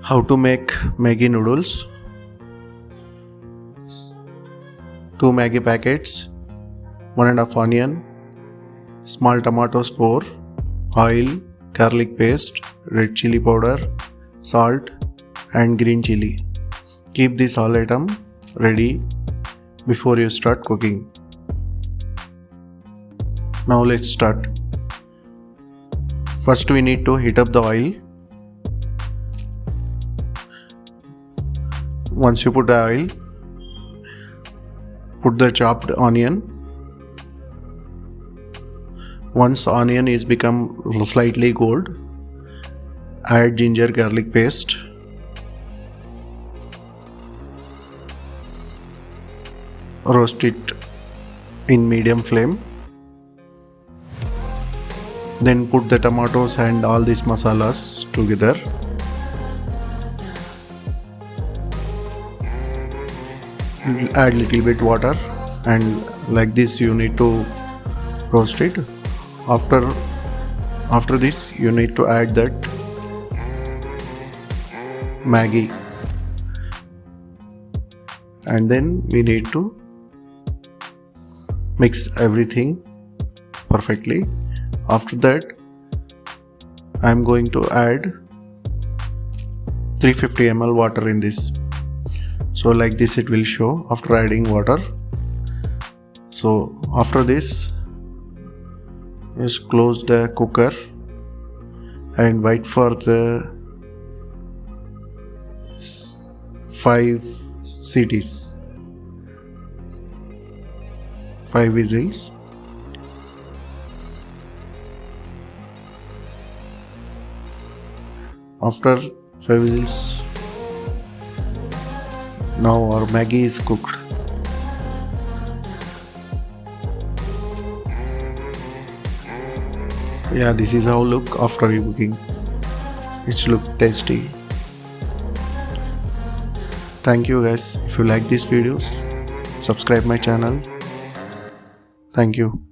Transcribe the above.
How to make Maggi noodles. 2 Maggi packets, 1.5 onion, small tomatoes 4, oil, garlic paste, red chili powder, salt and green chili. Keep this all item ready before you start cooking. Now let's start. First we need to heat up the oil. Once you put the oil, put the chopped onion. Once the onion is become slightly gold, add ginger garlic paste. Roast it in medium flame. Then put the tomatoes and all these masalas together. Add little bit water and like this you need to roast it. After this you need to add that Maggi, and then we need to mix everything perfectly. After that I am going to add 350 ml water in this. So like this it will show after adding water. So after this, just close the cooker and wait for the 5 CTs, 5 whistles. After 5 whistles, now our Maggi is cooked. Yeah, this is how look after cooking. It's look tasty. Thank you guys. If you like these videos, subscribe my channel. Thank you.